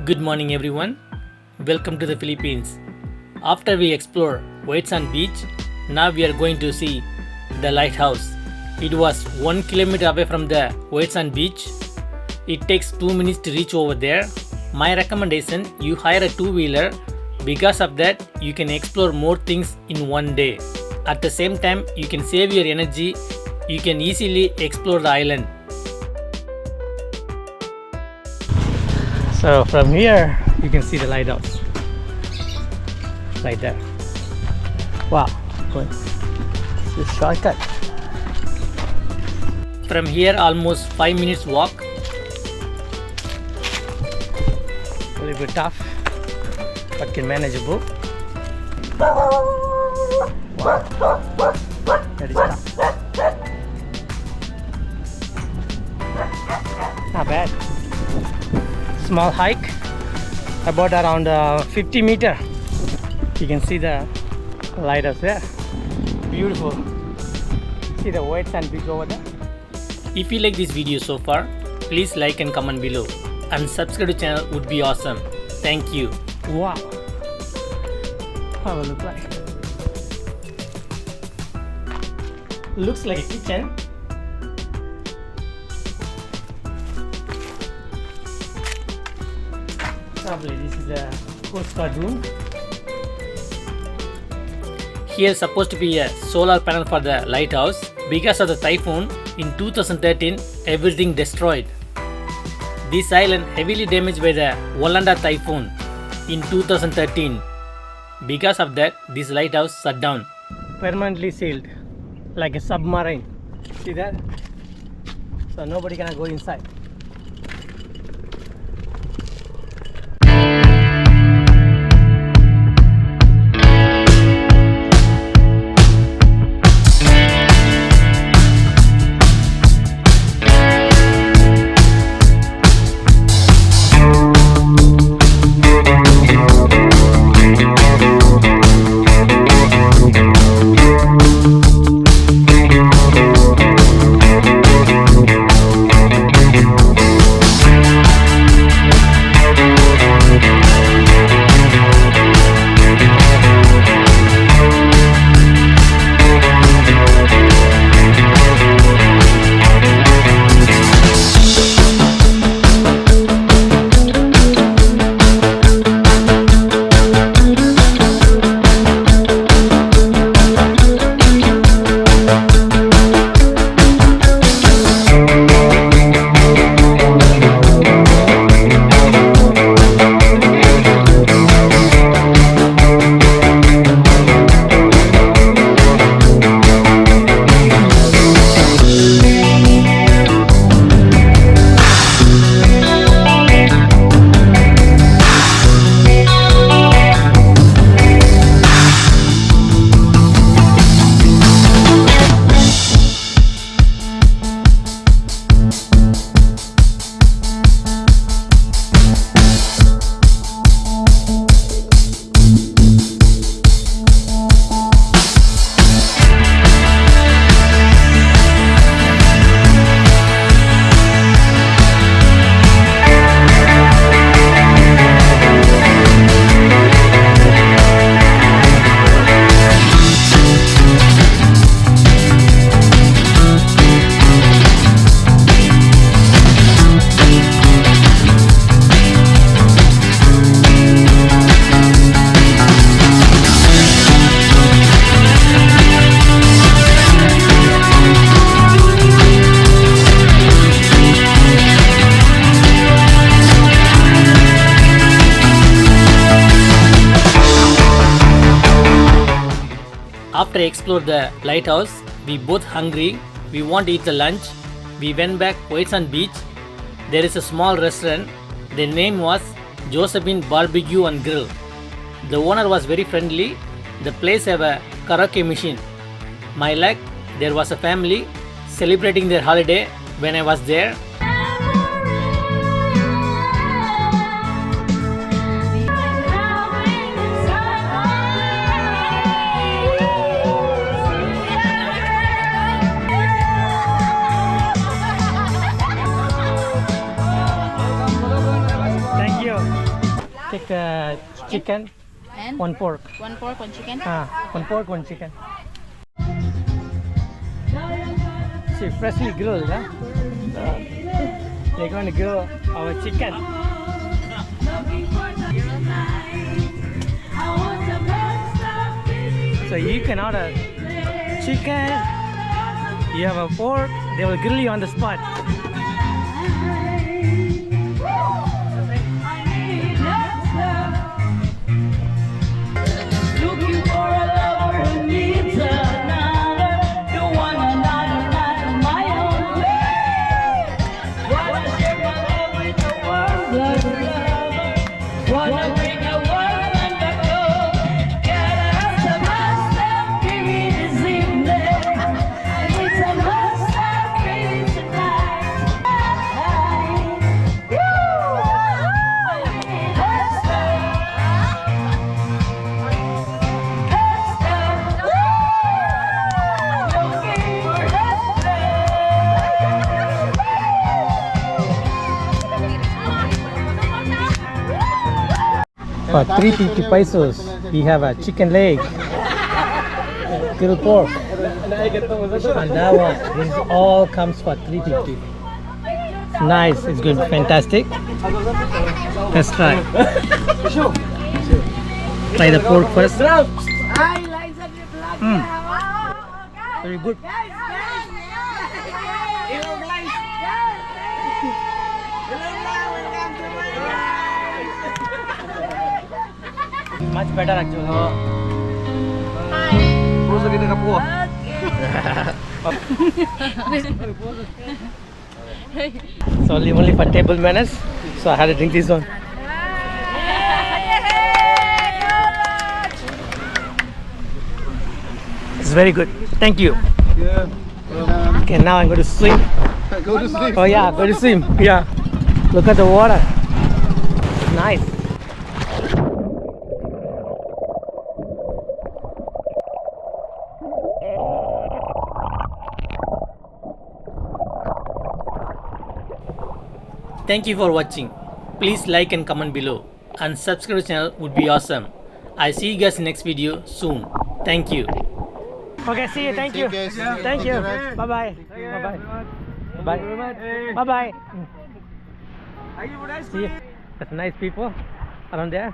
Good morning everyone. Welcome to the Philippines. After we explore White Sand Beach, now we are going to see the lighthouse. It was 1 kilometer away from the White Sand Beach. It takes 2 minutes to reach over there. My recommendation, you hire a two-wheeler. Because of that, you can explore more things in one day. At the same time, you can save your energy. You can easily explore the island. So from here, you can see the lighthouse. Right there. Wow, going this shortcut. From here, almost 5 minutes walk. A little bit tough, but can manageable. Wow, that is tough. Not bad. Small hike, about around 50 meter. You can see the lighthouse there. Beautiful. See the White Sand Beach over there. If you like this video so far, please like and comment below. And subscribe to the channel would be awesome. Thank you. Wow. How it look like? Looks like a kitchen. Probably this is a Coast Guard room. Here is supposed to be a solar panel for the lighthouse. Because of the typhoon in 2013, everything destroyed. This island heavily damaged by the Yolanda typhoon in 2013. Because of that, this lighthouse shut down. Permanently sealed, like a submarine. See that? So nobody can go inside. After I explored the lighthouse, we both hungry. We want to eat the lunch. We went back White Sand Beach. There is a small restaurant. The name was Josephine Barbecue and Grill. The owner was very friendly. The place have a karaoke machine. My luck, there was a family celebrating their holiday when I was there. Thank you. take chicken, And one pork. one pork, one chicken. One pork, one chicken. See, freshly grilled, huh? They're going to grill our chicken. So you can order chicken, you have a pork, they will grill you on the spot. Looking for a lover who needs another. You want another man of my own way. Wanna share my love with the world, lover. Wanna bring a world undergo. Get us a must-have, give me this evening. I need some must-have, give me tonight. Woo! For 350 pesos, we have a chicken leg, grilled pork, and that one. This all comes for 350. Nice, it's good, fantastic. Let's try. Try the pork first. Very good. Much better actually. It's only for table manners, so I had to drink this one. It's very good. Thank you. Okay, now I'm going to swim. Go to sleep. Oh yeah, go to swim. Yeah. Look at the water. Nice. Thank you for watching. Please like and comment below, and subscribe to the channel would be awesome. I see you guys in next video soon. Thank you. Okay, see you. Thank you. Thank you. Bye bye. Bye bye. Bye bye. Bye bye. See you. That's nice people around there.